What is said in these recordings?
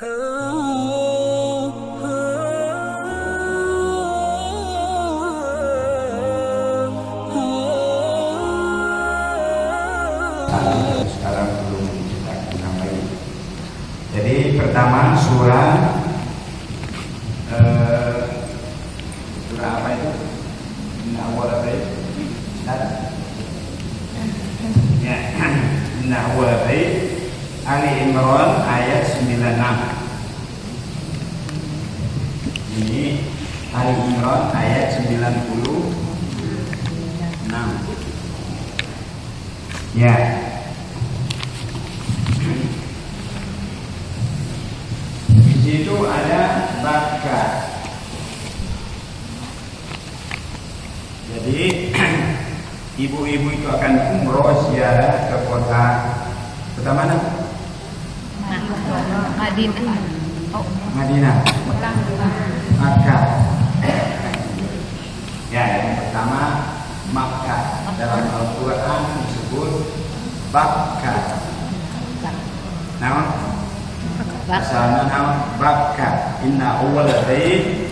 Sekarang belum kita namai. Jadi pertama surah apa itu? Ali Imran ayat 96. Ini Ali Imran ayat 96. Ya. Di situ ada bakat. Jadi ibu-ibu itu akan umroh ziarah ke kota mana? Madinah. Madinah. Makkah. Ya, yang pertama Makkah. Dalam Al-Quran disebut Bakkah. Namun asalnya nama Bakkah. Inna awwal bait,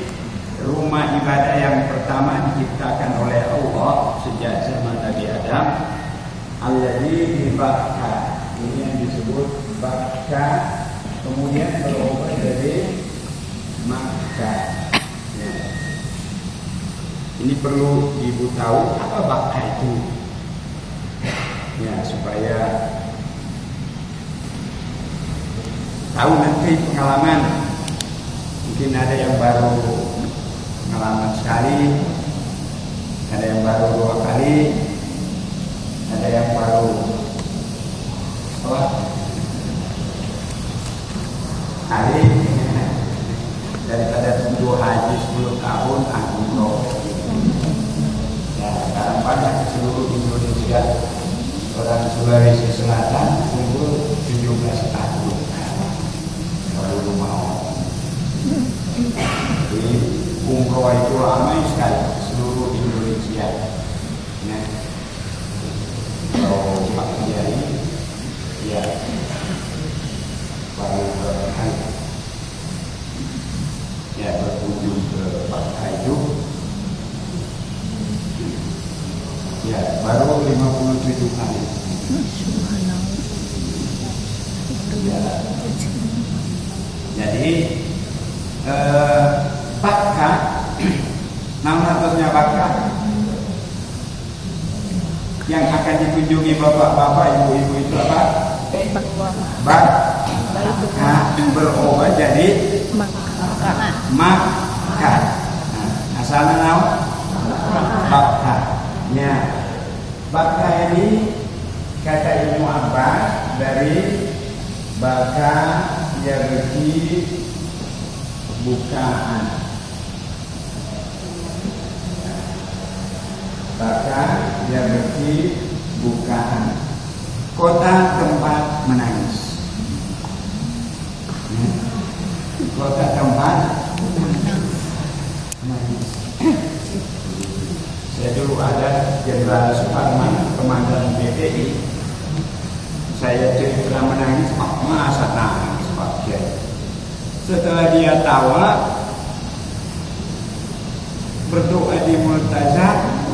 rumah ibadah yang pertama diciptakan oleh Allah sejak zaman Nabi Adam. Alladzi di Bakkah. Ini yang disebut Bakkah. Kemudian berubah dari Makkah. Ya. Ini perlu ibu tahu apa Bakkah itu. Ya, supaya tahu nanti pengalaman. Mungkin ada yang baru pengalaman sekali, ada yang baru 2 kali, ada yang baru hari. Daripada tunggu haji 10 tahun umroh. Ya, sekarang banyak di seluruh Indonesia orang Sulawesi Selatan tunggu 17 tahun baru mau. Jadi umroh itu ramai sekali seluruh Indonesia. Ya. Kalau Pak Kiai, ya baru berkali. Ya, berkunjung ke Bakkah itu. Ya, baru 57 kali. Ya. Jadi Bakkah, nama atasnya Bakkah yang akan dikunjungi bapak-bapak, ibu-ibu itu apa? Bakkah berubah jadi Makkah. Asalnya nama Bakkah. Ya, Bakkah ini kata Ibnu Abbas dari baka yarji bukaan. Baka yarji bukaan. Kota tempat menangis. Kota tempat menangis. Saya dulu ada Jenderal Suparman, komandan BPI. Saya cerita menangis, masa nangis Pak Kiai. Setelah dia tawa, berdoa di multazam,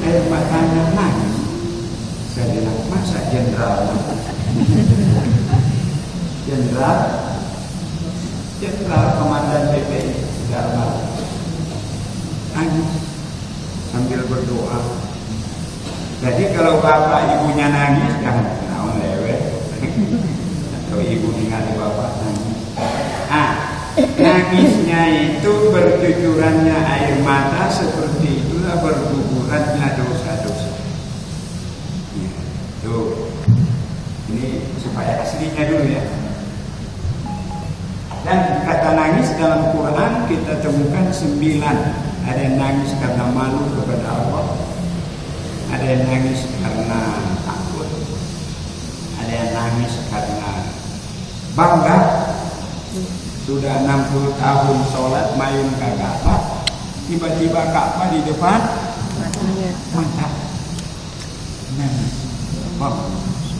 air matanya nangis. Saya bilang, masa jenderal? Jenderal komandan BPI Darmal nangis sambil berdoa. Jadi kalau bapak ibunya nangis, jangan naon lewe. Atau ibu ningali bapak nangis. Nangisnya itu bercucurannya air mata, seperti itulah bergugurannya dosa-dosa. Ya, tuh. Ini supaya aslinya dulu ya. Dan kata nangis dalam Quran kita temukan 9. Ada yang nangis karena malu kepada Allah, ada yang nangis karena takut, ada yang nangis karena bangga. Sudah 60 tahun sholat mayun kagak apa, tiba-tiba Ka'bah di depan mantap. Nangis.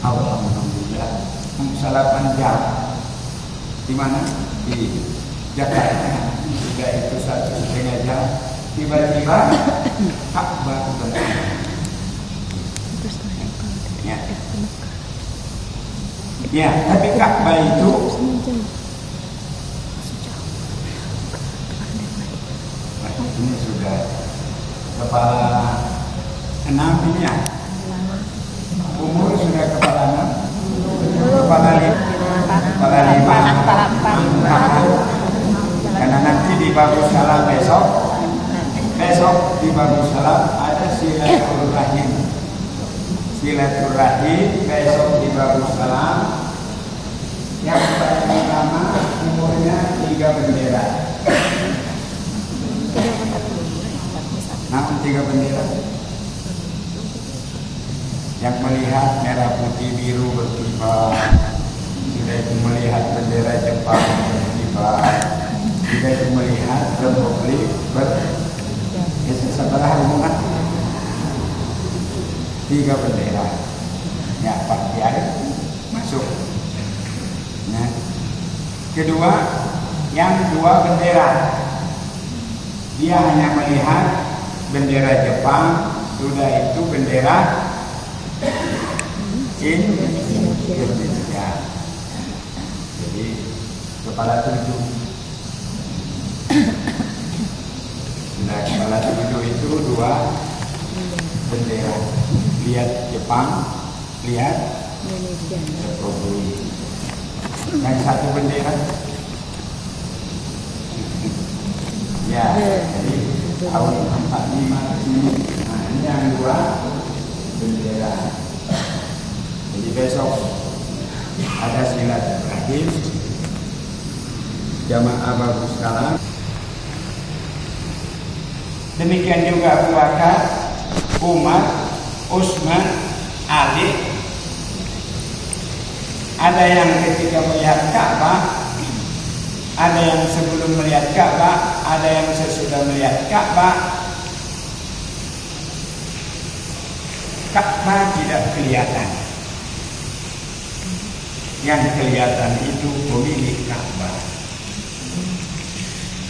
Alhamdulillah. 8 jam Di mana? Di Jakarta. Sudah itu 1,5 jam. Tiba-tiba Ka'bah terbang. Ya. Ya, tapi Ka'bah itu ini sudah kepala 6 ini ya. Umur sudah kepala 6, kepala 5, karena nanti di Babu Salam besok di Babu Salam ada silaturahim besok di Babu Salam. Yang paling lama umurnya 3 bendera. Namun 3 bendera. Yang melihat merah putih biru berkibar, sudah itu melihat bendera Jepang berkibar, sudah itu melihat Republik sebelah hubungan 3 bendera. Ya, Pak Kiai masuk. Nah, kedua, yang 2 bendera, dia hanya melihat bendera Jepang, sudah itu bendera Indonesia. Jadi kepala 7. Nah, kepala 7 itu 2 bendera. Lihat Jepang, lihat Republik. Yang 1 bendera. Ya, jadi tahun 45 ini. Nah, ini yang 2 bendera. Jadi besok ada silaturahim jamaah Babu Salam. Demikian juga Abu Bakar, Umar, Utsman, Ali. Ada yang ketika melihat Ka'bah, ada yang sebelum melihat Ka'bah, ada yang sesudah melihat Ka'bah. Ka'bah tidak kelihatan. Yang kelihatan itu pemilik Ka'bah.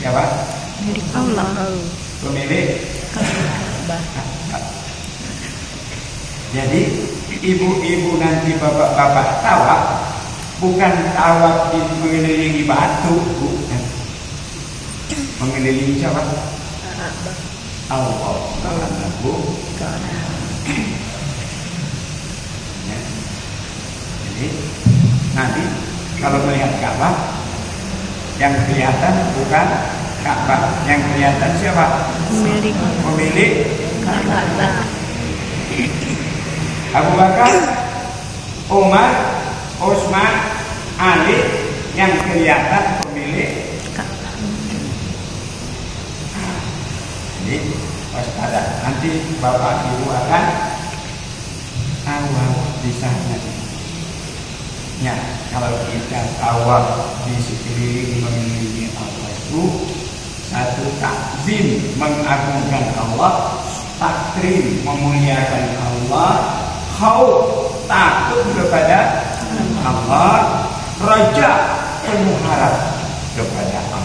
Siapa? Allah. Pemilik Ka'bah. Jadi ibu-ibu nanti bapak-bapak tawaf, bukan tawaf di mengelilingi batu, bukan. Mengelilingi siapa? Allah. Ya. Jadi nanti kalau melihat Ka'bah, yang kelihatan bukan Ka'bah, yang kelihatan siapa? Pemilik Ka'bah. Abu Bakar, Umar, Utsman, Ali, yang kelihatan pemilik Ka'bah. Jadi waspada, nanti bapak ibu akan awal di sana. Ya, kalau kita tawaf di sekeliling mengelilingi Allah itu, 1 takzim mengagungkan Allah, takrim memuliakan Allah, khauf takut kepada Allah, raja penuh harap kepada Allah.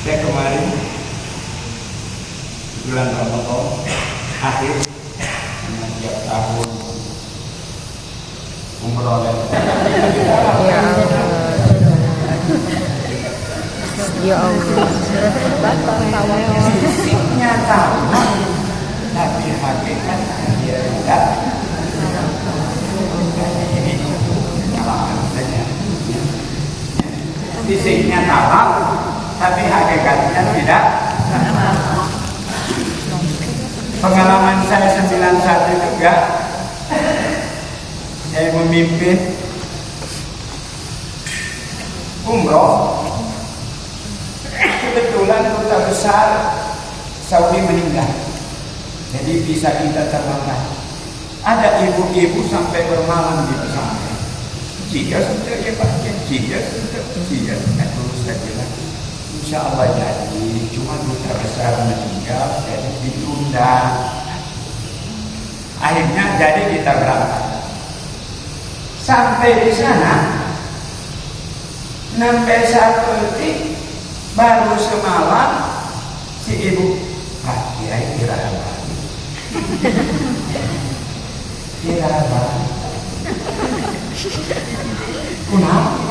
Saya kemarin bulan Ramadan akhir setiap tahun umroh dan ya Allah. nyata, tapi hakikat dia tidak. Ini pengalaman saja. Fisiknya tamam, tapi hakikatnya tidak. Pengalaman saya 91 juga. Saya memimpin umroh. Kebetulan duta besar Saudi meninggal, jadi bisa kita terbangkan. Ada ibu-ibu sampai bermalam di pesantren. Jika sudah ya Pak, jika sudah terus saya bilang, insya Allah jadi. Cuma duta besar meninggal, jadi ditunda. Akhirnya jadi kita berangkat. Sampai di sana, sampai satu detik, baru semalam si ibu, Pak Kiai kira apa? Kira apa? Kenapa?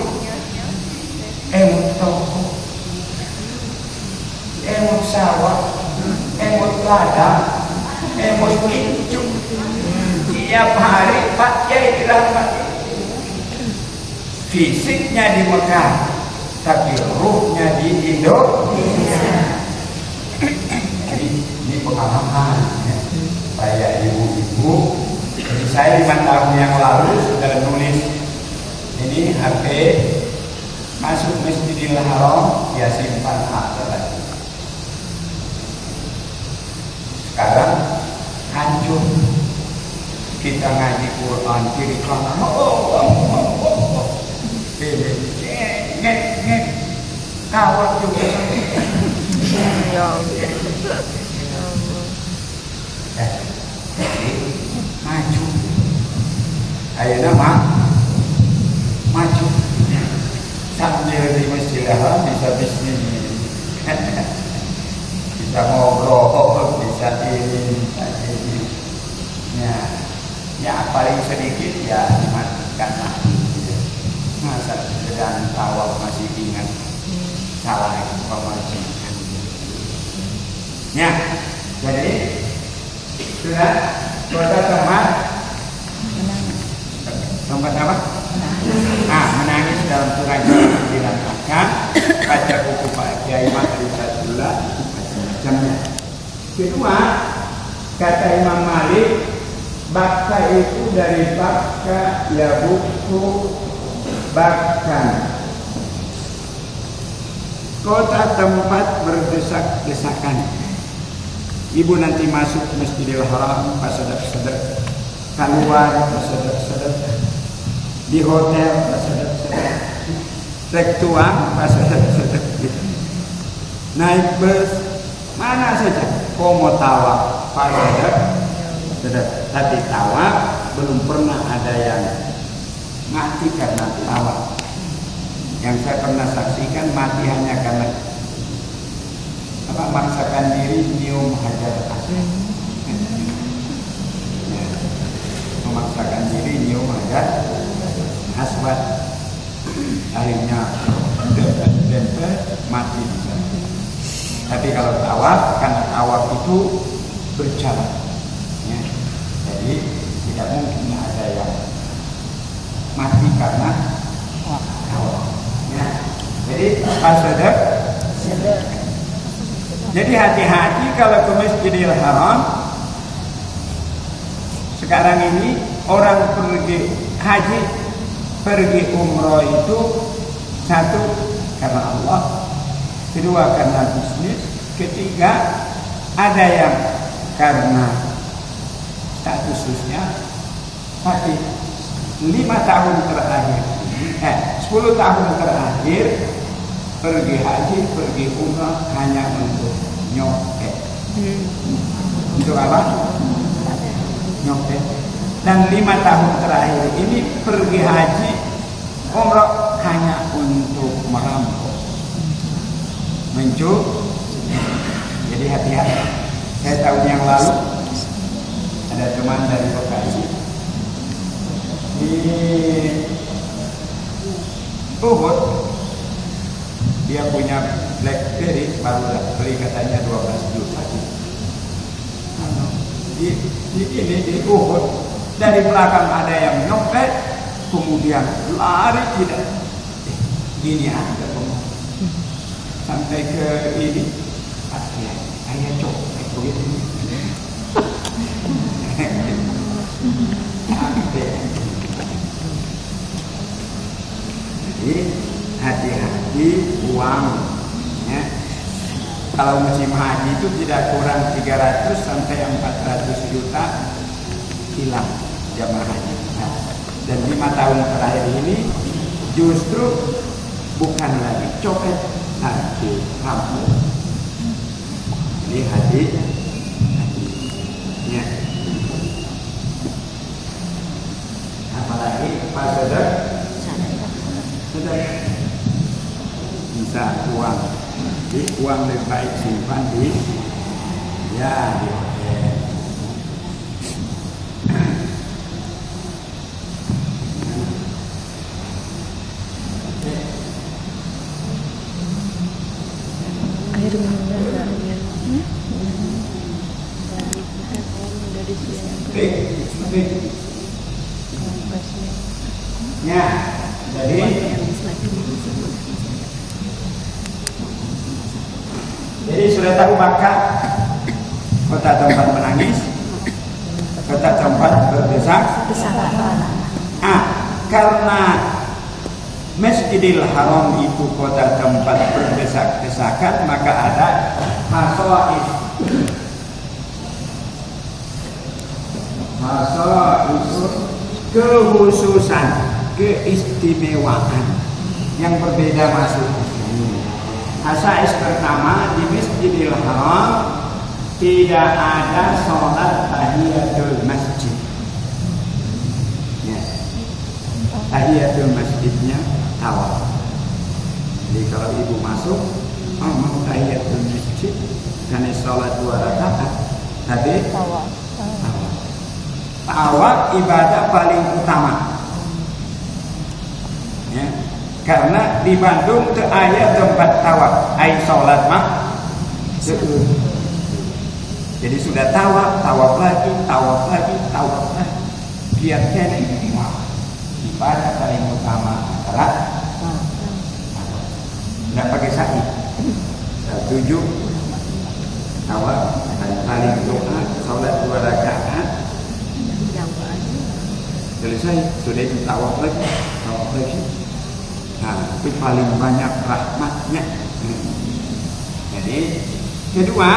Emut toko, emut sawah, emut ladang, emut kincu. Tiap hari Pak Kiai dirahmati. Fisiknya di Mekah, tapi ruhnya di Indonesia. Jadi ini pengalaman ya. Saya ibu-ibu. Jadi saya 5 tahun yang lalu sudah nulis ini HP, masuk Masjidil Haram, dia simpan lagi. Sekarang hancur. Kita ngaji Quran kiri kanan, kawat juga. Ya Allah. Jadi maju. Ayo nama maju. Sambil di Masjidil Haram bisa bisnis, bisa ngobrol, bisa ini, bisa ini. Ya paling sedikit ya dimatikan lagi. Masa sedang tawaf masih ingat salah pemajikan. Ya, jadi sudah kota tempat apa? Menangis dalam surah dilantarkan, baca buku Pak Kiai Matri Sadullah, macam-macamnya. Kedua, kata Imam Malik, bakka itu dari bakka ya buku bakkan. Kota tempat berdesak-desakan. Ibu nanti masuk Masjidil Haram, pas sedek-sedek. Keluar, pas sedek-sedek. Di hotel, pas sedek-sedek. Rek tuang, pas sedek-sedek. Naik bus, mana saja. Komo tawaf, pas sedek. Tapi tawaf belum pernah ada yang mati karena tawaf. Yang saya pernah saksikan mati hanya karena memaksakan diri nyium hajar aswad. Memaksakan diri nyium hajar aswad. Akhirnya mati di sana. Tapi kalau tawaf, karena tawaf itu berjalan. Ya. Jadi tidak mungkin ada yang mati karena tawaf. Ya. Jadi pas sedek. Jadi hati-hati kalau ke Masjidil Haram. Sekarang ini orang pergi haji, pergi umroh itu satu karena Allah, kedua karena bisnis, ketiga ada yang karena statusnya. Tapi 5 tahun terakhir, 10 tahun terakhir pergi haji, pergi umrah hanya untuk nyopet. Untuk apa? Nyopet. Dan 5 tahun terakhir ini pergi haji, umrah hanya untuk merampok, mencuri. Jadi hati-hati. Saya tahun yang lalu ada teman dari Bekasi di Ubud, dia punya BlackBerry baru beli katanya 12 juta. Di Ubud dari belakang ada yang nyopet, kemudian lari tidak. Gini ada sampai ke ini, ayah copet begitu. Jadi hati-hati uang ya. Kalau musim haji itu tidak kurang 300 sampai 400 juta hilang jamaah haji. Dan 5 tahun terakhir ini justru bukan lagi copet, tapi rampok. Ini hati ya. Apalagi sedekah bisa uang. Jadi uang lebih baik simpan di hotel. Air minumnya enggak ya? Baik. Ya, jadi sudah tahu bakat kota tempat menangis, kota tempat berdesak. Karena Masjidil Haram itu kota tempat berdesak-desakan, maka ada khasaid. Kekhususan, keistimewaan yang berbeda masuk. Khasais pertama, di Masjidil Haram tidak ada sholat tahiyatul masjid. Ya. Tahiyatul masjidnya tawaf. Jadi kalau ibu masuk, mau tahiyatul masjid, karena sholat 2 rakaat, tapi tawaf ibadah paling utama. Ya. Karena di Bandung teu aya tempat tawaf, ai salat mah seueur. Jadi sudah tawaf lagi. Kiatnya ini ibadah paling utama adalah enggak pakai sa'i. 7 tawaf dan paling doa salat 2 rakaat. Selesai, sudah itu tawaf lagi. Nah, itu paling banyak rahmatnya. Jadi, kedua,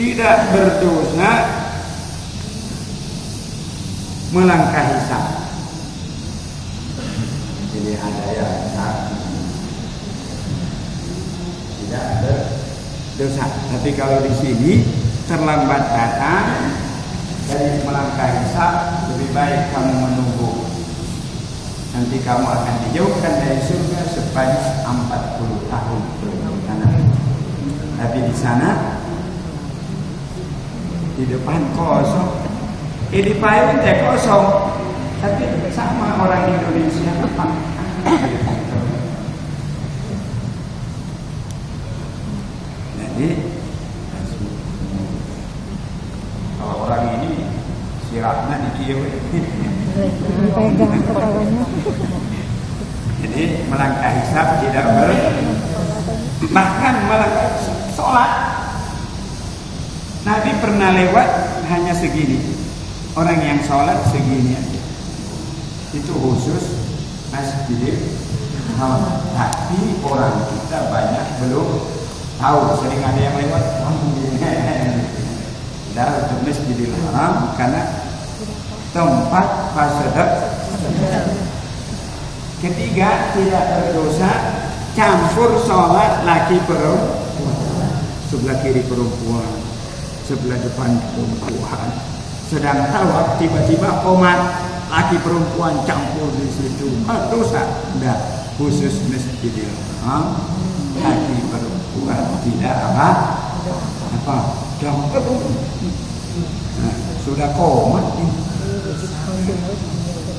tidak berdosa melangkahi saf. Jadi ada yang tidak berdosa. Tapi kalau di sini terlambat datang dari melangkahi saf, lebih baik kamu menunggu. Nanti kamu akan dijauhkan dari surga sebanyak 40 tahun. Tapi di sana di depan kosong, di payung teh kosong, tapi sama orang Indonesia depan. Jadi kalau orang ini siratnya di kieu. Pegang kepalanya. Jadi melangkahi saf tidak bahkan melangkahi sholat. Nabi pernah lewat hanya segini. Orang yang sholat segini aja. Itu khusus Masjidil Haram. Tapi orang kita banyak belum tahu. Sering ada yang lewat. Dah untuk Masjidil Haram karena tempat sedekah. Ketiga, tidak berdosa campur sholat laki perempuan. Sebelah kiri perempuan, sebelah depan perempuan. Sedang tawaf tiba-tiba umat laki perempuan campur di situ. Dosa. Udah khusus Masjidil Haram, laki perempuan tidak apa campur. Nah, sudah komat ini.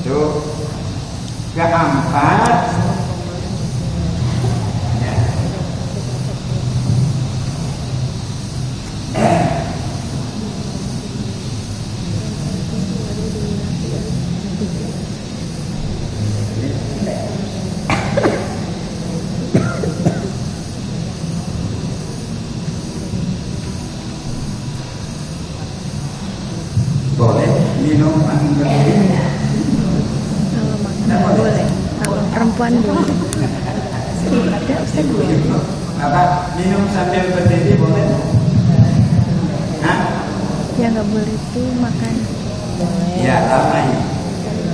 Itu keempat, boleh minum anggur. Kalau boleh, kalau perempuan boleh. Tidak usah boleh. Apa? Minum sambil berdiri boleh? Hah? Ya nggak boleh itu makan. Ya, ramai.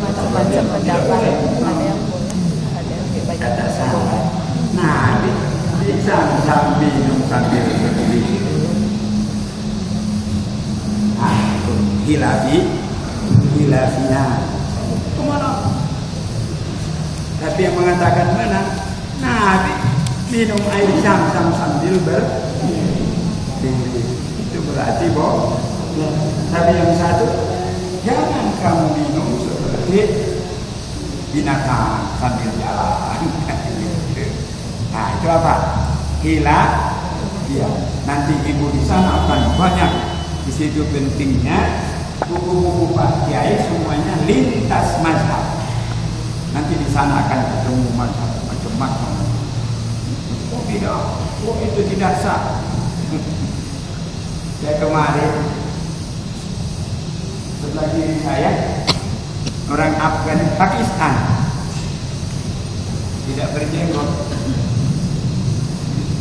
Macam-macam pendapat. Ada yang boleh, ada yang tidak. Kata salah. Nah, bisa sambil minum sambil berdiri. Hilafi sia-sia. Kemana? Tapi yang mengatakan mana? Nabi minum air zam-zam sambil berdiri. Itu berarti boh. Tapi yang satu, jangan kamu minum seperti binatang sambil jalan. Nah itu apa? Gila. Ya, nanti ibu di sana akan banyak. Di situ pentingnya buku-buku Pak Kiai semuanya lintas mazhab. Nanti di sana akan ketemu mazhab macam-macam. Oh tidak, oh itu tidak sah. Ya kemarin sebelah kiri saya orang Afghanistan, Pakistan tidak berjenggot.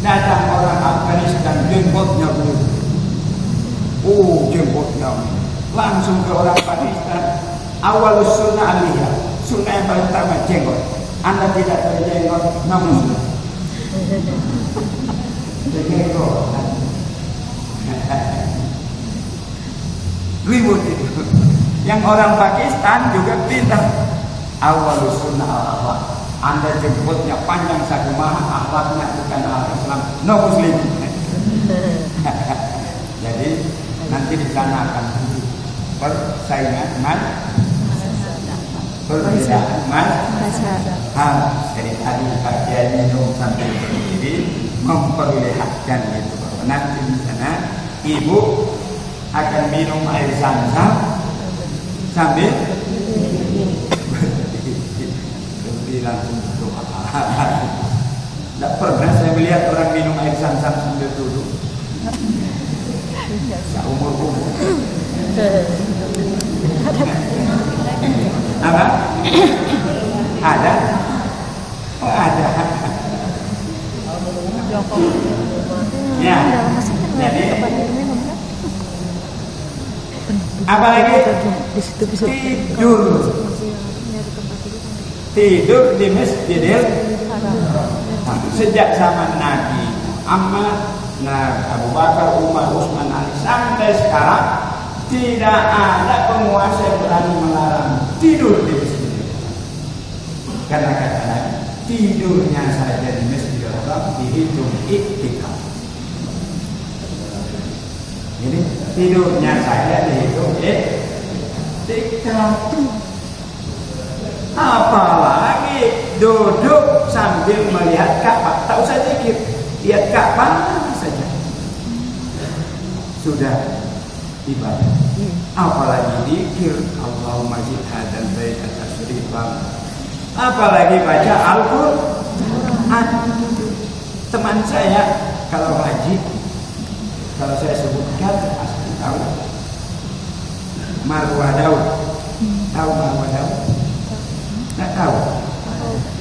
Datang orang Afghanistan jenggotnya belum. Oh jenggotnya langsung ke orang Pakistan. Awal sunnah aliyah, sunnah yang paling pertama jenggot. Anda tidak berjenggot, namun berjenggot. Ribut itu. Yang orang Pakistan juga pintar. Awal sunnah al-akhlak. Anda jenggotnya panjang sakumaha, akhlaknya bukan al-Islam, no Muslim. Jadi nanti di sana akan persaingan perbedaan jadi tadi Pak Kiai minum sambil berdiri memperlihatkan itu bahwa nanti di sana ibu akan minum air zam-zam sambil langsung berdoa. Tidak pernah saya melihat orang minum air zam-zam sambil duduk. Seumur-umur. Apa? Ada? Oh ada. Ya. Jadi apalagi tidur di Masjidil Haram. Sejak zaman Nabi Muhammad, Abu Bakar, Umar, Utsman, Ali sampai sekarang tidak ada penguasa yang berani melarang tidur di Masjidil Haram. Karena kata Nabi, tidurnya saja di Masjidil Haram dihitung iktikaf. Jadi tidurnya saja dihitung iktikaf. Apalagi duduk sambil melihat Ka'bah, tak usah zikir, lihat Ka'bah saja sudah ibadah. Apalagi zikir, Allahumma zid hadzal baita tasyrifan. Apalagi baca Al-Qur'an. Teman saya kalau haji, kalau saya sebutkan pasti tahu. Marwah Daud. Tahu Marwah Daud? Tidak tahu.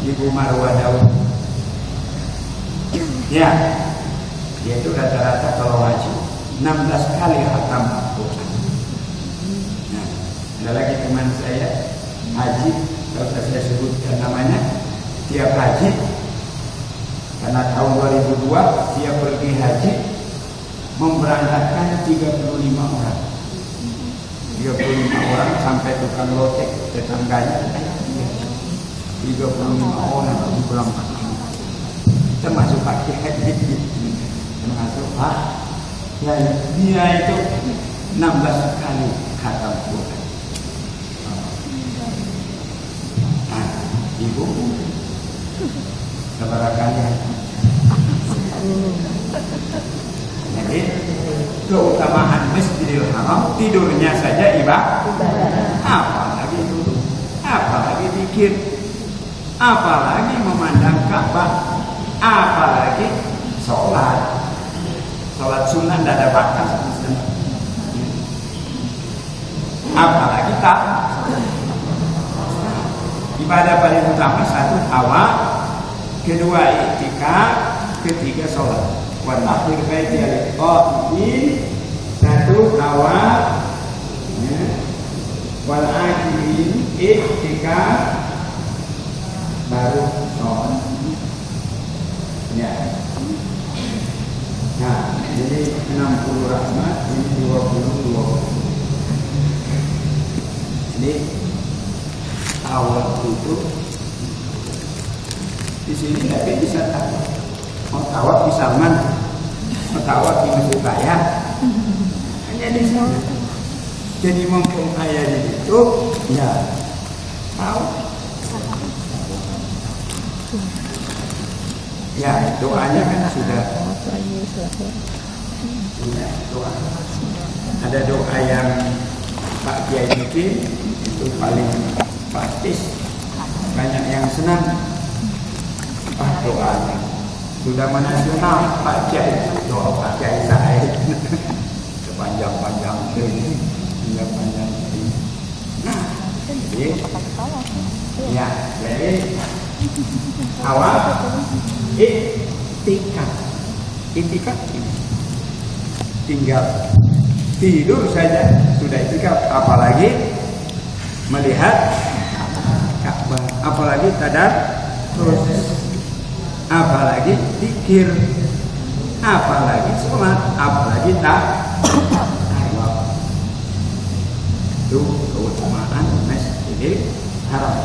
Ibu Marwah Daud. Ya, dia itu rata-rata kalau haji 16 kali khatam Al-Quran. Nah, ada lagi teman saya haji, kalau saya sebutkan namanya, tiap haji karena tahun 2002 dia pergi haji memberangkatkan 35 orang. 35 orang sampai tukang lotek tetangganya. 35 orang di bulan termasuk Pak Kiai, termasuk Pak Kiai. Dia itu 16 kali khatam Quran. Nah, ibu seberapa kali? Jadi keutamaan Masjidil Haram tidurnya saja ibadah. Apalagi duduk, apalagi zikir, apalagi memandang Ka'bah, apalagi sholat sunnah tidak ada batas, apalagi tak ibadah paling utama satu awal, kedua i'tikaf, ketiga sholat. Wa akhir baiti al-qa'imin, satu awal, wal akhirin i'tikaf, baru sholat. Ya. Nah, jadi 60 rahmat, ini 20. Ini tawaf itu di sini nggak bisa tawaf. Mau tawaf di Salman, mau tawaf di Masjid Raya, hanya di sana. Jadi mumpung ayah itu, ya tawaf. Ya doanya kan sudah doa. Ada doa yang Pak Kiai bikin itu paling praktis, banyak yang senang. Doanya sudah menasional Pak Kiai, doa Pak Kiai Said sepanjang-panjang ini, panjang ini. Nah, jadi awal itikaf ini tinggal tidur saja sudah itikaf, apalagi melihat Ka'bah, apalagi terus, apalagi zikir, apalagi sholat, apalagi tawaf. Itu keutamaan Masjidil Haram.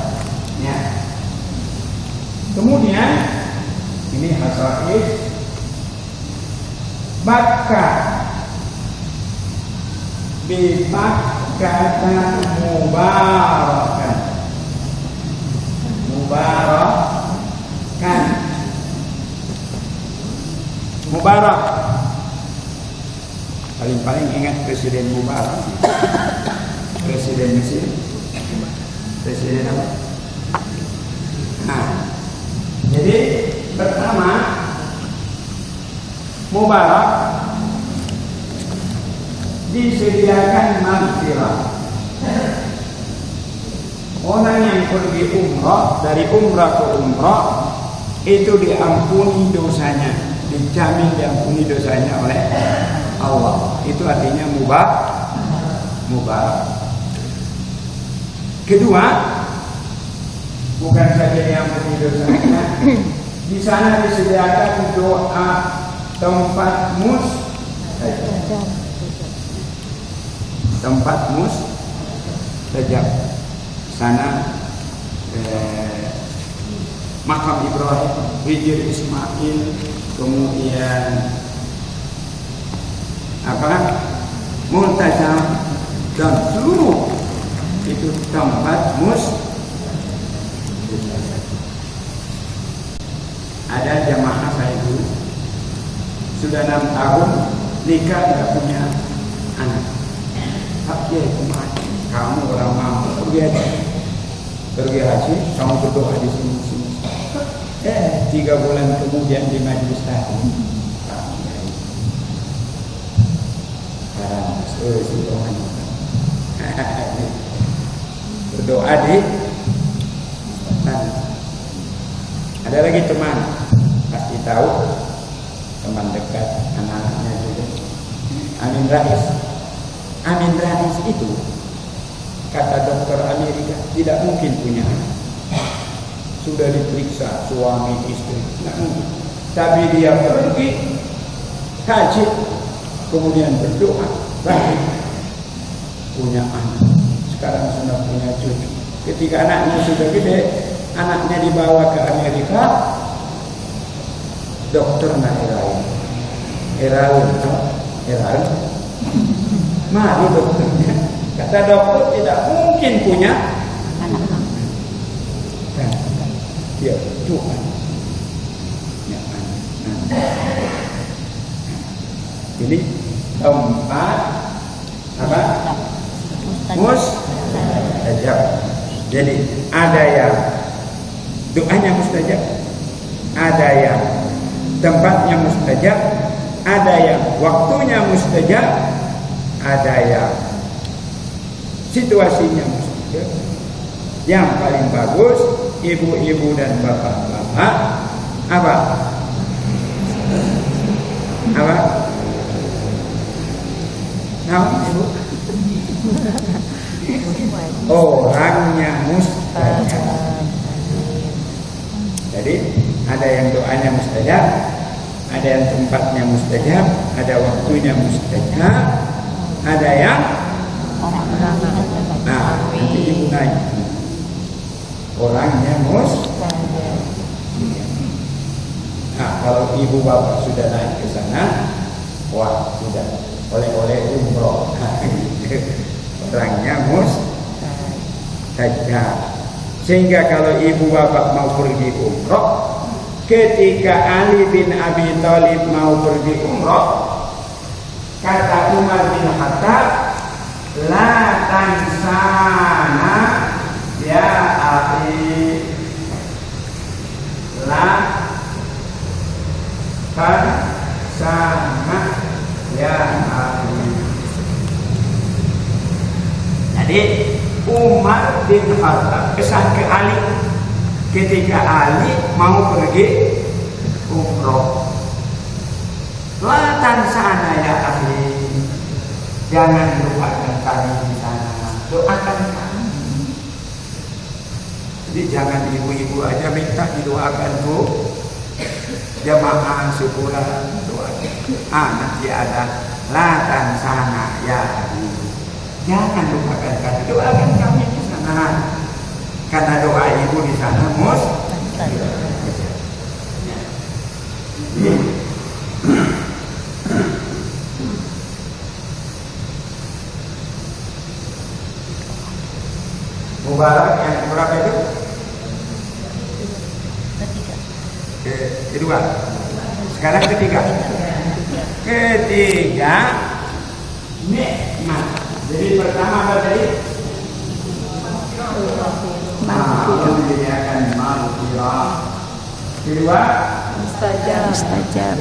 Ya. Kemudian ini hasais Makkah bi Makkah mubarakan Mubarak. Paling ingat Presiden Mubarak, Presiden Mesir, Presiden apa? Nah, jadi pertama Mubarak disediakan maghfirah. Orang yang pergi umrah, dari umrah ke umrah itu diampuni dosanya, dijamin diampuni dosanya oleh Allah. Itu artinya mubarak. Kedua, bukan saja diampuni dosanya, di sana disediakan doa tempat mustajab. Sana makam Ibrahim, Hijr Ismail, kemudian Multazam dan seluruh itu tempat ada jamaah saya dulu sudah 6 tahun nikah nggak punya anak. Tapi kamu orang mampu pergi haji, kamu berdoa di sini. 3 bulan kemudian di majelis tahlim berdoa di sana. Ada lagi teman, pasti tahu, teman dekat anak-anaknya juga, Amin Rais itu kata dokter Amerika tidak mungkin punya anak. Sudah diperiksa suami istri, tidak mungkin. Tapi dia pergi haji, kemudian berdoa, baik punya anak. Sekarang sudah punya cucu. Ketika anaknya sudah gede, anaknya dibawa ke Amerika, dokter Eraun, mari dokternya. Kata dokter tidak mungkin punya anak. Dan dia berdoa. Ini tempat apa? Mustajab. Jadi ada yang doanya mustajab, ada yang tempatnya mustajab, ada yang waktunya mustajab, ada yang situasinya mustajab. Yang paling bagus ibu-ibu dan bapak-bapak apa? Ibu? Orangnya mustajab. Jadi ada yang doanya mustajab, ada yang tempatnya mustajab, ada waktunya mustajab, ada yang Nah, nanti ibu naik. Orangnya Nah, kalau ibu bapak sudah naik ke sana, wah sudah oleh-oleh umroh. Orangnya mustajab. Sehingga kalau ibu bapak mau pergi umroh, ketika Ali bin Abi Thalib mau pergi umroh, kata Umar bin Khattab, la tansana ya akhi, la tansana ya akhi. Jadi Umar bin Khattab pesan ke Ali ketika Ali mau pergi umroh, la tansana ya akhi, jangan lupakan kami di sana, doakan kami. Jadi jangan ibu-ibu aja minta didoakan bu, jamaah syukuran doakan. Nanti ada la tansana ya akhi, jangan lupakan kami, doakan kami di sana. Karena doa ibu di sana Mubarak yang berapa itu? Kedua. Sekarang ketiga. Ketiga nikmat. Jadi pertama apa tadi? Menyediakan maghfirah. Kedua, mustajab.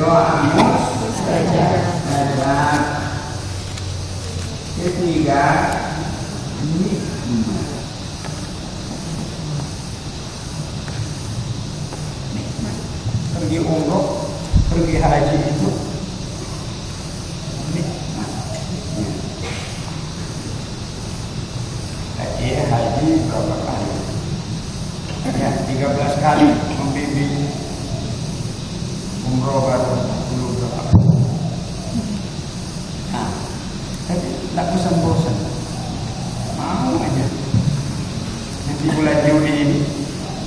Doa mustajab. Ketiga, nikmat. Pergi umroh, pergi haji itu nikmat. Haji berapa kali? Ya, 13 kali membimbing. Umroh baru 10 berapa kali. Nah, tapi tak bosan-bosan. Mau aja. Nanti bulan Juni ini,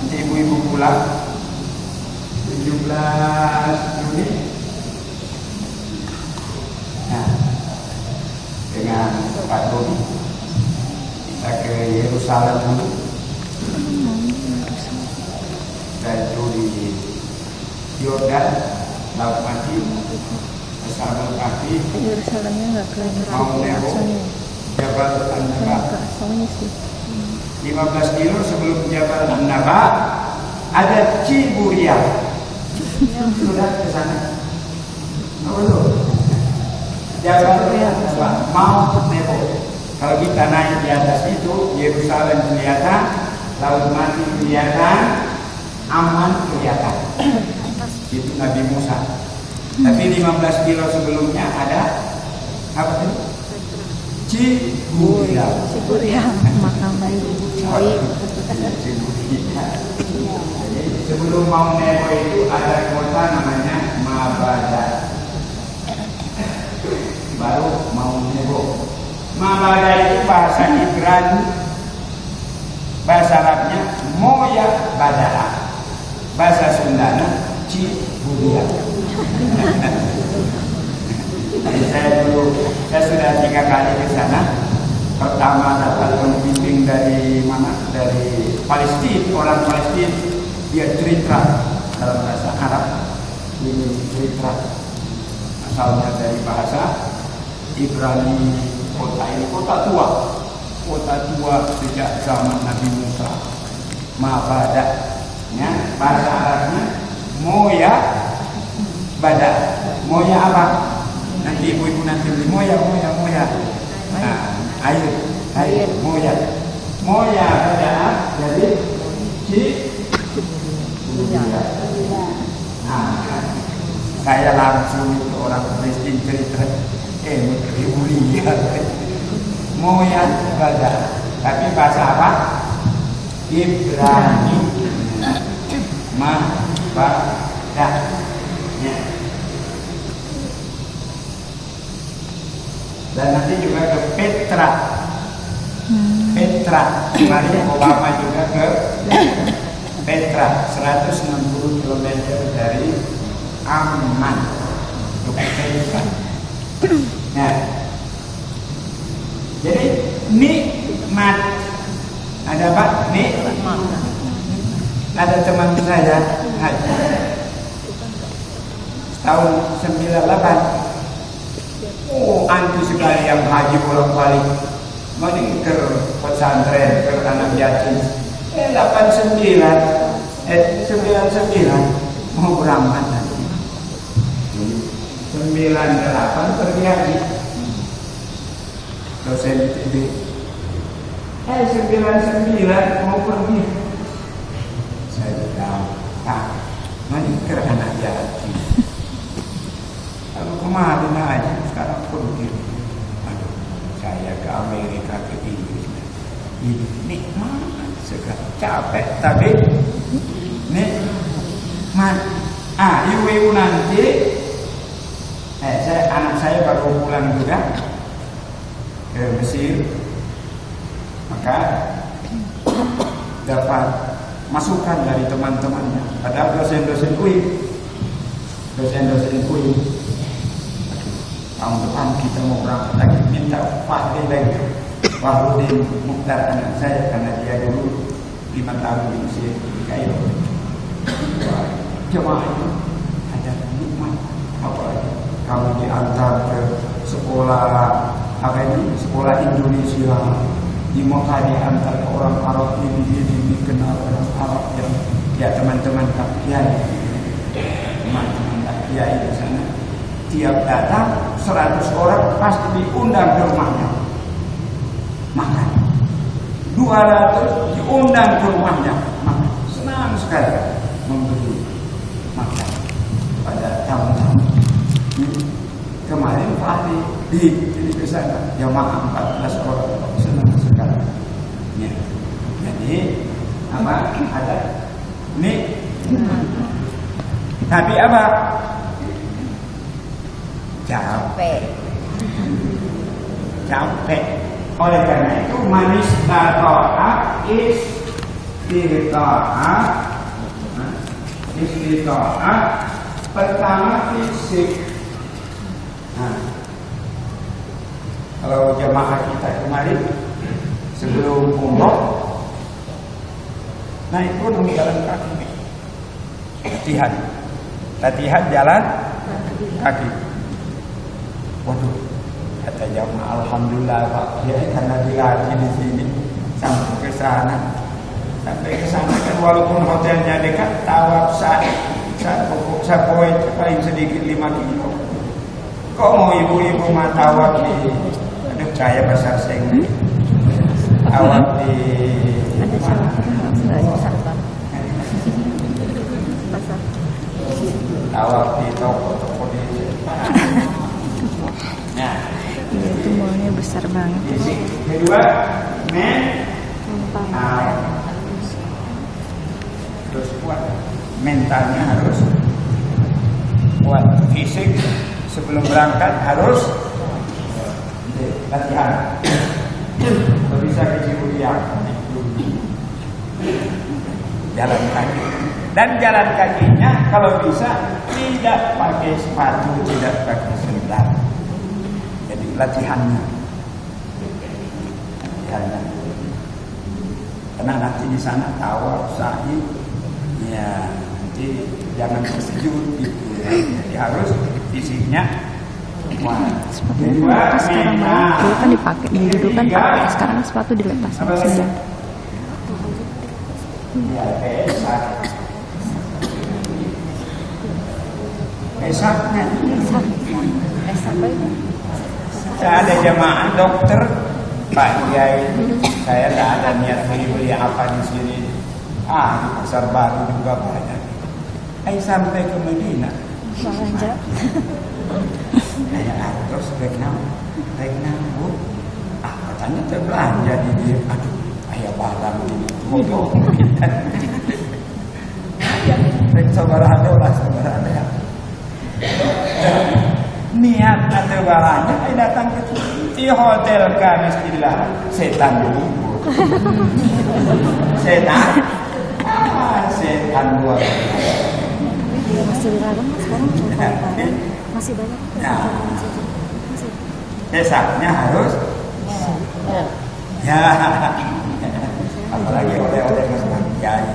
nanti ibu-ibu pulang 17 Juni. Nah, dengan Pak Doni kita ke Yerusalem dulu, dan itu di Yordan, Laut Mati, bersama kaki. Yerusalemnya nggak kelihatan. Mau Nebo, Jabal An-Naba. 15 kilo sebelum Jabal An-Naba ada Ciburia. Sudah ke sana. Jabal An-Naba, Mount Nebo. Kalau kita naik di atas itu, Yerusalem kelihatan, Laut Mati kelihatan, Aman kelihatan. Itu Nabi Musa. Tapi 15 kilo sebelumnya ada apa itu? Ciburia. Makam bayi. Jadi sebelum Mount Nebo itu ada kota namanya Mabada. Baru Mount Nebo. Mabada itu bahasa Ibrani, bahasa Arabnya Moya Badara, bahasa Sundana Ciburia. Saya sudah 3 kali ke sana. Pertama dapat pembimbing dari mana? Dari Palestina, orang Palestina. Dia Tritra dalam bahasa Arab. Ini Tritra, asalnya dari bahasa Ibrani. Kota ini kota tua sejak zaman Nabi Musa. Mabada, ya, bahasa Arabnya Moya Bada. Moya apa? Nanti ibu-ibu nanti beli Moya. Nah, air Moya Bada. Jadi Ciburia. Nah, saya langsung itu orang Palestina cerita. Ciburia. Moya Bada. Tapi bahasa apa? Ibrani. Mabada. Ya. Dan nanti juga ke Petra. Petra. Kemarin Obama juga ke Petra, 160 km dari Amman ke Petra. Nah, jadi nikmat ada apa? Ada teman saya haji tahun 98. Oh, anti sekali yang haji bolak-balik. Mending ke pesantren, ke anak yatim. 99 mau berangkat nanti. 98 pergi haji. Dosen itu 99 mau pergi. Saya bilang, mending ke anak yatim. Kalau kemarin aja, sekarang pergi. Aduh, saya ke Amerika, ke Inggris. Ini nikmat sekali. Capek, tapi nikmat. Ibu nanti, anak saya baru pulang juga ke Mesir, maka dapat masukan dari teman-temannya. Padahal dosen-dosen UI. Tahun depan kita mau berangkat lagi, minta Fahri lagi, Fahrudin Mukhtar anak saya, karena dia dulu 5 tahun di Mesir, di Kairo. Jemaah itu ada nikmat, apalagi kalau diantar ke sekolah sekolah Indonesia di Mekah, diantar ke orang Arab, ini dikenal orang Arab yang ya teman-teman Kak Kiai di sana. Tiap datang 100 orang pasti diundang ke rumahnya makan. 200 diundang ke rumahnya makan. Senang sekali memberi makan pada tamu-tamu. Kemarin Fahri di sana jamaah 14 orang, senang sekali. Ya. Jadi apa ada nih? Tapi apa? Capek. Oleh karena itu manis tatoa istitoa pertama fisik. Nah, kalau jamaah kita kemarin sebelum umroh naik gunung jalan kaki, latihan jalan kaki. Waduh, kata jamaah, alhamdulillah Pak, ya karena dilatih di sini sampai ke sana kan, walaupun hotelnya dekat, tawaf Sapoe paling sedikit 5 kilo. Kok mau ibu-ibu mah tawaf di, aduh saya bahasa Seng, tawaf di mana? Tawaf di toko di. Nah, itu mallnya besar banget. Kedua, harus kuat, mentalnya harus kuat. Fisik sebelum berangkat harus latihan. Kalau bisa ke Cibuliang, jalan kaki. Dan jalan kakinya kalau bisa tidak pakai sepatu, tidak pakai sendal. Jadi latihannya. Karena nanti di sana tawaf, sa'i, ya nanti jangan tersejut gitu. Jadi harus fisiknya kuat. Sepatunya sekarang banget. Dulu kan dipakai, dulu kan pakai. Sekarang sepatu dilepas. Ya, Esaknya. Saya ada jamaah dokter, Pak Kiai, saya tidak ada niat beli apa di sini. Di Pasar Baru juga banyak. Sampai ke Medina. Terus Vietnam, Bu. Katanya terbelanja di dia. Aduh, ayah barang ini. Ngomong. Sabar ada. Niat atau barangnya datang ke di hotel kan istilah setan dulu. Setan. Setan luar. Masih dilarang mas sekarang masih banyak. Nah. Masih. Desaknya harus ya. Apalagi oleh-oleh mas kiai.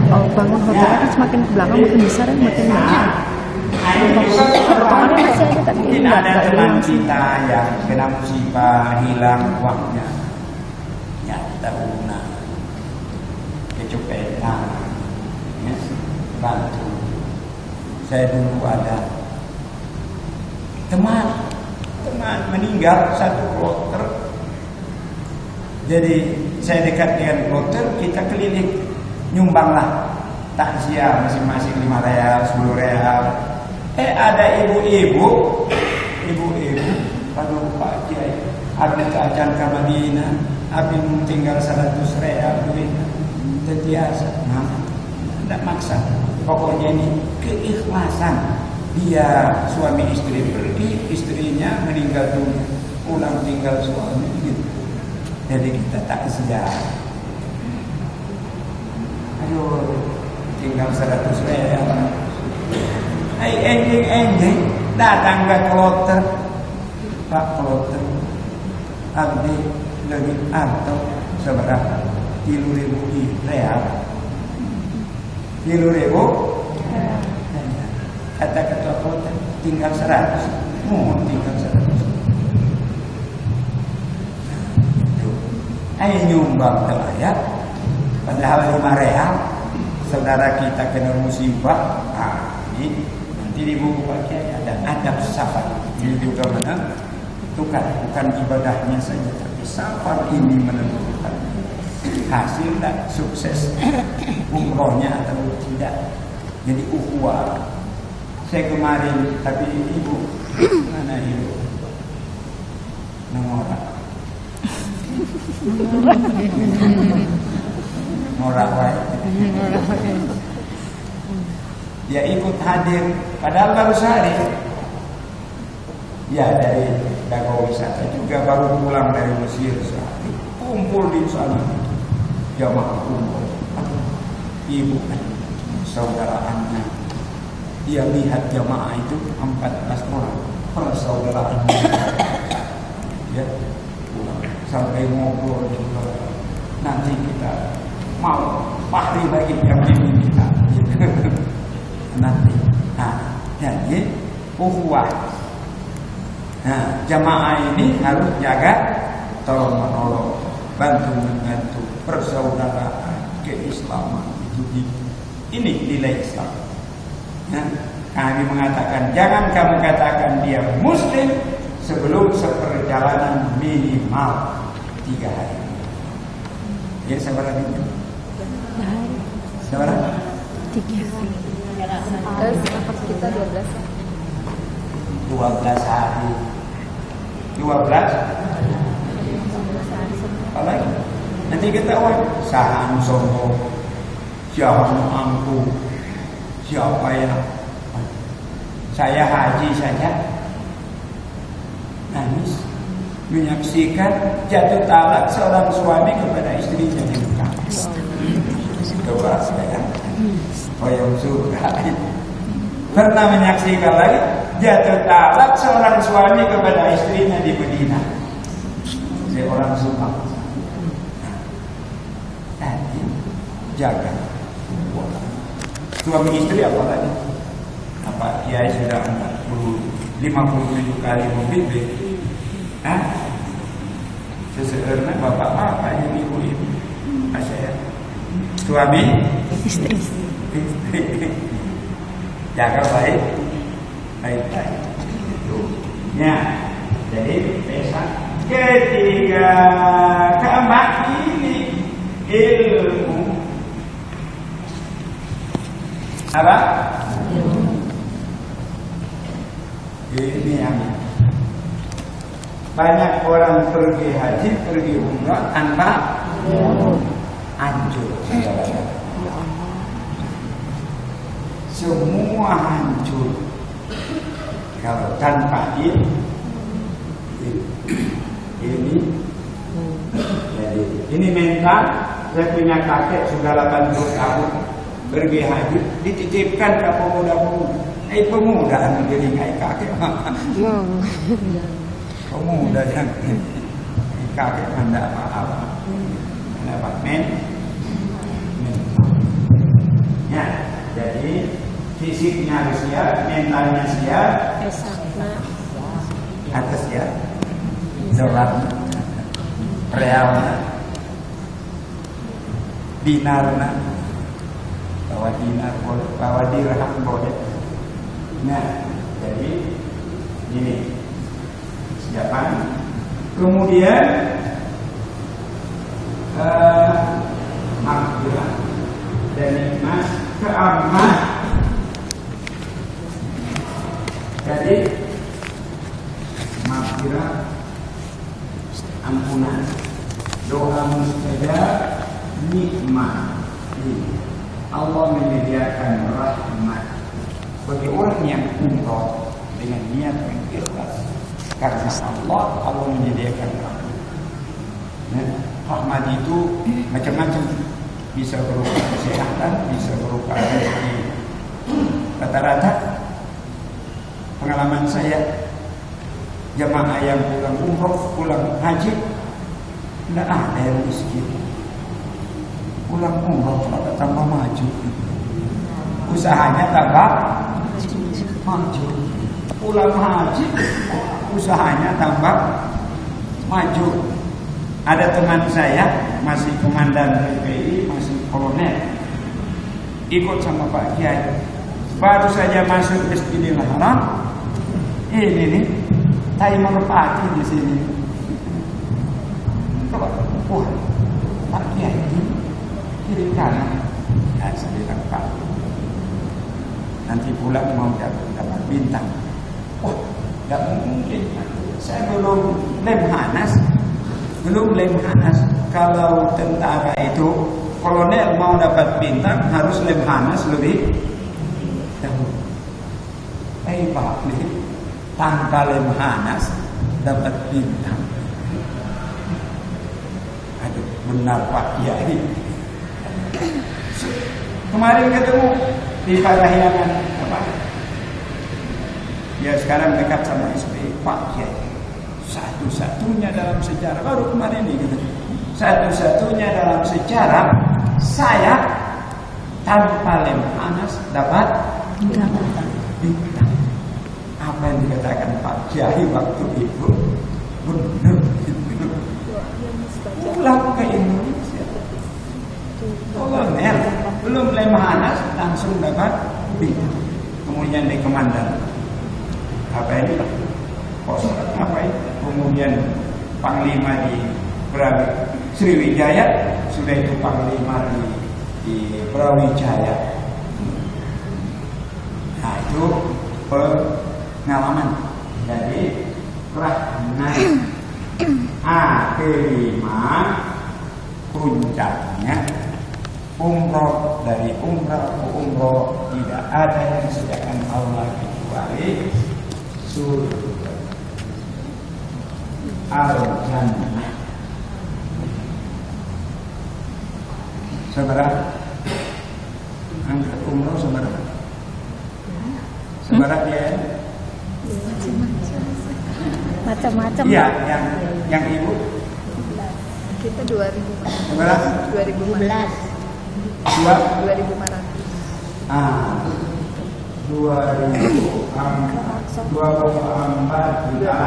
Oh, bangun hotel kan semakin ke belakang makin besar ya, makin banyak. Potongannya masih ada tapi Mungkin ada teman kita yang kena musibah, hilang uangnya, ya teruna, kecopetan, ya, bantu. Saya dulu ada teman meninggal satu kloter. Jadi saya dekat dengan kloter, kita keliling, nyumbanglah takziah masing-masing 5 real, 10 real. Ada ibu-ibu, aduh Pak Kiai, abdi keajan ke Madinah, abdi tinggal 100 real duit, terbiasa, nah, tidak maksa. Pokoknya ini keikhlasan. Dia suami istri pergi, istrinya meninggal dulu, pulang tinggal suami gitu. Jadi kita takziah. Aduh, tinggal 100 real. Enjing datang ke kloter. Pak kloter, abdi lagi atau seberapa? 3.000 real. 3.000. Kata ketua kloter, tinggal 100. Tinggal 100. Nyumbang terlayak. Padahal 5 real. Saudara kita kena musibah. Ini nanti di buku Pak Kiai ada adab safar. Ini juga mana? Itu kan bukan ibadahnya saja, tapi safar ini menentukan hasil dan sukses umrohnya atau tidak. Jadi ukhuwah. Saya kemarin, tapi ibu mana ibu? Norak. Norak wae. Dia ikut hadir, padahal baru sehari. Ya dari Dago Wisata juga baru pulang dari Mesir sehari. Kumpul di sana, jamaah kumpul. Ibu saudaraannya, dia lihat jamaah itu 14 orang, persaudaraan. Ya, pulang sampai ngobrol juga. Nanti kita mau pahri lagi yang ini kita. Nanti, jadi ukhuwah. Nah, jamaah ini harus jaga, tolong menolong, bantu membantu, persaudaraan, keislaman itu ini nilai Islam. Nah, kami mengatakan jangan kamu katakan dia Muslim sebelum seperjalanan minimal 3 hari. Ya, sabar lagi. Sabar. 3 hari. Terus kita 12 hari. 12 apa lagi? Nanti ketahuan saham sombong, siapa angku, siapa yang saya haji saja nangis menyaksikan jatuh talak seorang suami kepada istrinya di Mekah. Coba saya Hoyong surga. Pernah menyaksikan lagi jatuh talak seorang suami kepada istrinya di Medina. Seorang Subang. Tadi jaga suami istri apalagi? Apa Kiai sudah 57 kali membimbing? Seseorang bapak-bapak yang ibu-ibu. Saya suami istri. Jaga baik. Ya, jadi pesan ketiga, keempat ini ilmu. Apa? Ini yang banyak orang pergi haji, pergi umrah tanpa hancur. Semua hancur kalau tanpa ini Jadi ini mental. Saya punya kakek sudah 80 tahun pergi haji, dititipkan ke pemuda-pemuda. Pemuda yang jadi kayak kakek. Pemuda yang kakek tidak apa-apa. Kenapa? Ya, jadi fisiknya harus siap, mentalnya siap. Atas ya, dolar, realnya, dinarna, bawa dinar boleh, bawa dirham boleh. Nah, jadi ini siapan. Kemudian maghfirah dan nikmat keamat. Jadi maghfirah, ampunan, doa mustajab, nikmat. Allah menyediakan rahmat bagi orang yang umroh dengan niat yang ikhlas. Karena Allah menyediakan rahmat. Nah, rahmat itu macam-macam, bisa berupa kesehatan, bisa berupa rezeki. Rata-rata pengalaman saya, jamaah yang pulang umroh, pulang haji, tidak ada yang miskin. Pulang umroh tambah maju, usahanya tambah maju. Pulang haji, usahanya tambah maju. Ada teman saya masih komandan PPI, masih kolonel, ikut sama Pak Kiai. Baru saja masuk Masjidil Haram, ini nih, saya merpati di sini. Coba, wah, Pak Kiai ini kiri kanan, ya saya bilang Pak, nanti pulang mau dapat bintang. Wah, tidak mungkin. Saya belum lemhanas. Kalau tentara itu kolonel mau dapat bintang harus lemhanas lebih dahulu. Pak, tanpa lemhanas dapat bintang. Aduh, benar Pak Kiai. Kemarin ketemu di Parahyangan apa? Ya sekarang dekat sama SPI, Pak Kiai. Satu-satunya dalam sejarah, baru kemarin ini gitu. Satu-satunya dalam sejarah saya tanpa lemhanas dapat bintang. Apa yang dikatakan Pak Kiai waktu itu benar. Pulang ke Indonesia, kolonel belum lemhanas langsung dapat bintang. Kemudian di komandan apa ini? Pos apa ini? Kemudian panglima di Sriwijaya, sudah itu panglima di Brawijaya. Nah itu pengalaman. Jadi telah naik kelima puncaknya umroh. Dari umroh ke umroh tidak ada yang disediakan Allah kecuali surga al-jannah. Saudara, angkat umroh saudara. Saudara dia macam-macam. Iya, yang ibu. Kita 2000. Saudara 2015. 2400. 24 juta.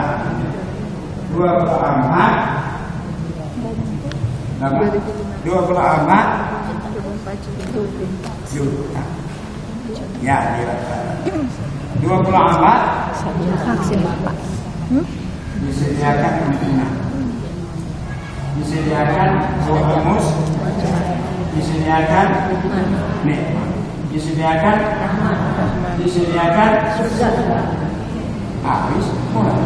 24 juta. Ya, dirasakan. 24 vaksin Pak. disediakan ampunan, disediakan bonus, disediakan nikmat, disediakan surga. Habis pulang.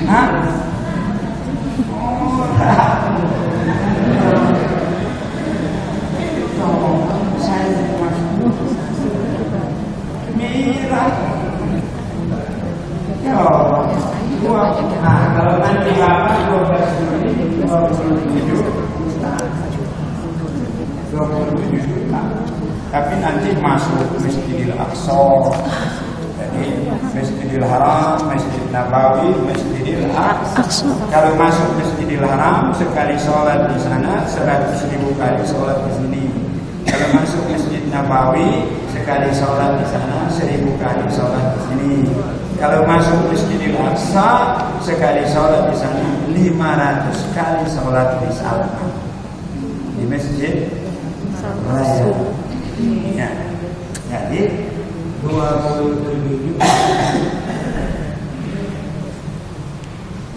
Nah, Nah, kalau nanti Bapak 12 Juli 27 juta. Tapi nanti masuk Masjidil Aqsa. Jadi Masjidil Haram, Masjid Nabawi, Masjidil Aqsa. Kalau masuk Masjidil Haram sekali sholat di sana 100.000 kali sholat di sini. Kalau masuk Masjid Nabawi sekali sholat di sana 1.000 kali sholat di sini. Kalau masuk Masjidil Aqsa sekali sholat di sana 500 kali sholat di sana. Di Masjid Raya. Ya. Jadi 27 juta.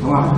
Wah.